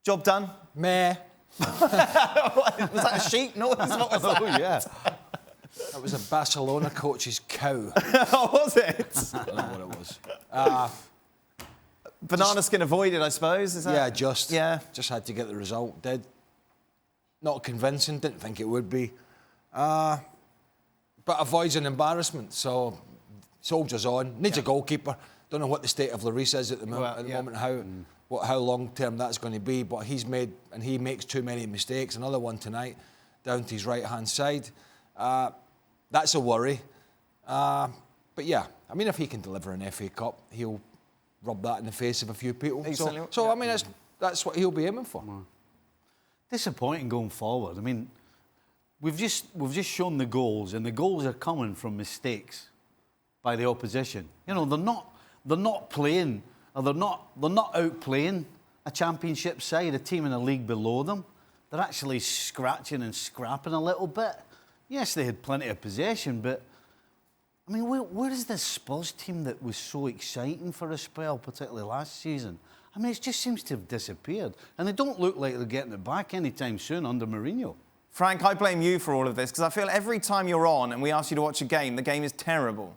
Job done? Meh. Was that a sheep noise? What was that? Oh, yeah. That was a Barcelona coach's cow. Oh, was it? I don't know what it was. Banana skin avoided, I suppose. Is that? Yeah, just had to get the result. Did. Not convincing. Didn't think it would be. But avoids an embarrassment. So soldiers on. Needs a goalkeeper. Don't know what the state of Lloris is at the moment. How long term that's going to be. But he makes too many mistakes. Another one tonight, down to his right hand side. That's a worry. But yeah, I mean, if he can deliver an FA Cup, he'll rub that in the face of a few people. So I mean, that's what he'll be aiming for. Disappointing going forward. I mean, we've just shown the goals, and the goals are coming from mistakes by the opposition. You know, they're not playing, or they're not outplaying a championship side, a team in a league below them. They're actually scratching and scrapping a little bit. Yes, they had plenty of possession, but I mean, where is this Spurs team that was so exciting for a spell, particularly last season? I mean, it just seems to have disappeared. And they don't look like they're getting it back anytime soon under Mourinho. Frank, I blame you for all of this, because I feel every time you're on and we ask you to watch a game, the game is terrible.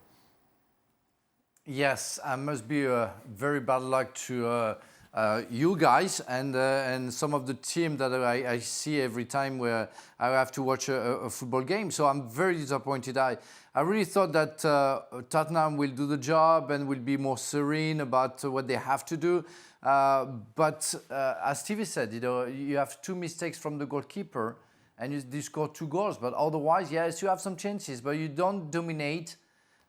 Yes, I must be very bad luck to you guys and some of the team that I see every time where I have to watch a football game. So I'm very disappointed. I really thought that Tottenham will do the job and will be more serene about what they have to do. But as Stevie said, you have 2 mistakes from the goalkeeper and you score 2 goals. But otherwise, yes, you have some chances, but you don't dominate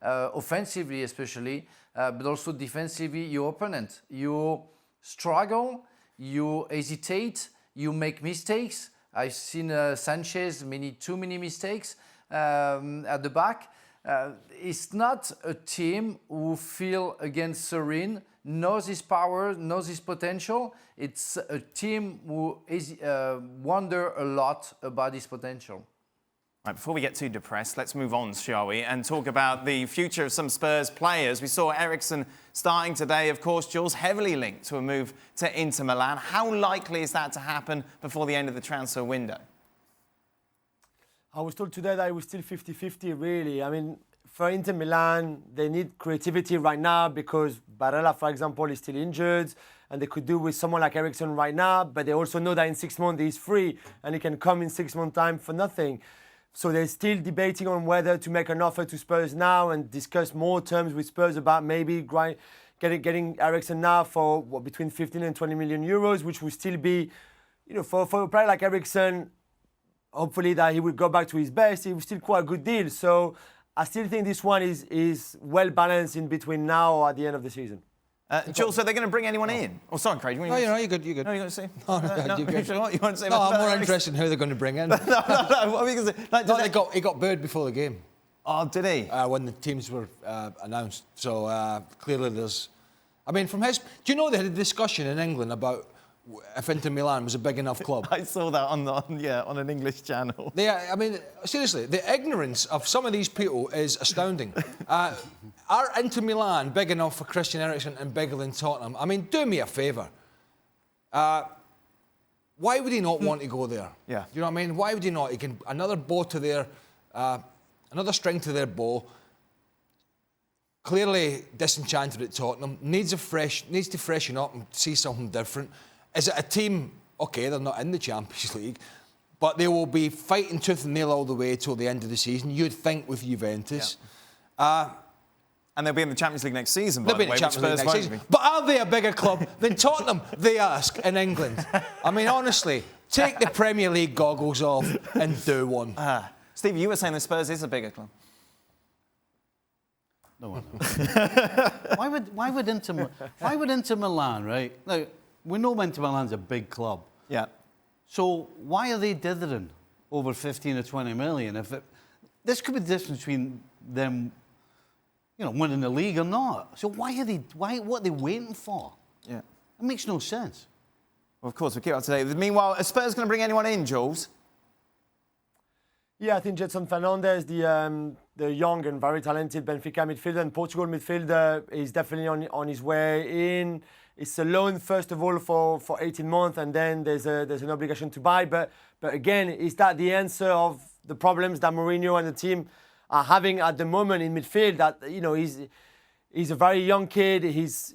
offensively especially, but also defensively your opponent. You struggle, you hesitate, you make mistakes. I've seen Sanchez too many mistakes at the back. It's not a team who feel against serene, knows his power, knows his potential. It's a team who wonder a lot about his potential. Right, before we get too depressed, let's move on, shall we, and talk about the future of some Spurs players. We saw Eriksen starting today, of course, Jules, heavily linked to a move to Inter Milan. How likely is that to happen before the end of the transfer window? I was told today that it was still 50-50, really. I mean, for Inter Milan, they need creativity right now because Barella, for example, is still injured, and they could do with someone like Eriksen right now, but they also know that in 6 months he's free, and he can come in 6 months' time for nothing. So they're still debating on whether to make an offer to Spurs now and discuss more terms with Spurs about maybe getting Eriksen now for between 15 and 20 million euros, which would still be, for a player like Eriksen, hopefully that he would go back to his best. It was still quite a good deal. So I still think this one is well balanced in between now or at the end of the season. Jules, so they're going to bring anyone in? Oh, sorry, Craig. No, you're good. No, you're going to say? No, you're good. What you want to say? No, I'm more interested in who they're going to bring in. No. What are you going to say? Like, He got booed before the game. Oh, did he? When the teams were announced. So clearly there's... I mean, from his... Do you know they had a discussion in England about if Inter Milan was a big enough club? I saw that on an English channel. I mean, seriously, the ignorance of some of these people is astounding. Are Inter Milan big enough for Christian Eriksen and bigger than Tottenham? I mean, do me a favour. Why would he not want to go there? Yeah. You know what I mean? Why would he not? He can another string to their bow. Clearly disenchanted at Tottenham. Needs to freshen up and see something different. Is it a team? Okay, they're not in the Champions League, but they will be fighting tooth and nail all the way till the end of the season. You'd think with Juventus. Yeah. And they'll be in the Champions League next season, by the way. They'll be in the Champions League next season. But are they a bigger club than Tottenham, they ask, in England? I mean, honestly, take the Premier League goggles off and do one. Steve, you were saying the Spurs is a bigger club. No. Why would Inter Milan, right? Now, we know Inter Milan's a big club. Yeah. So why are they dithering over 15 or 20 million? This could be the difference between them, winning the league or not. So what are they waiting for? Yeah. It makes no sense. Well, of course, we'll keep up to date. Meanwhile, are Spurs going to bring anyone in, Jules? Yeah, I think Jetson Fernandes, the young and very talented Benfica midfielder and Portugal midfielder, is definitely on his way in. it's a loan first of all for 18 months, and then there's an obligation to buy. But again, is that the answer of the problems that Mourinho and the team are having at the moment in midfield? That he's a very young kid. He's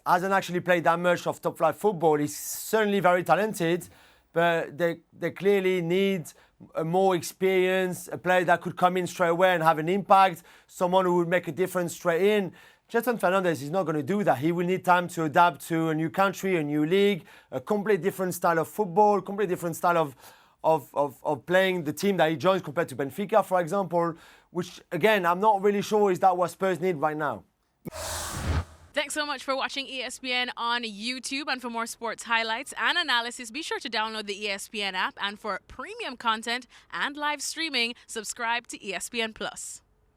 hasn't actually played that much of top flight football. He's certainly very talented, but they clearly need a more experience, a player that could come in straight away and have an impact, someone who would make a difference straight in. Jetson Fernandez is not going to do that. He will need time to adapt to a new country, a new league, a completely different style of football, completely different style of playing the team that he joins compared to Benfica, for example, which, again, I'm not really sure is that what Spurs need right now. Thanks so much for watching ESPN on YouTube. And for more sports highlights and analysis, be sure to download the ESPN app. And for premium content and live streaming, subscribe to ESPN+.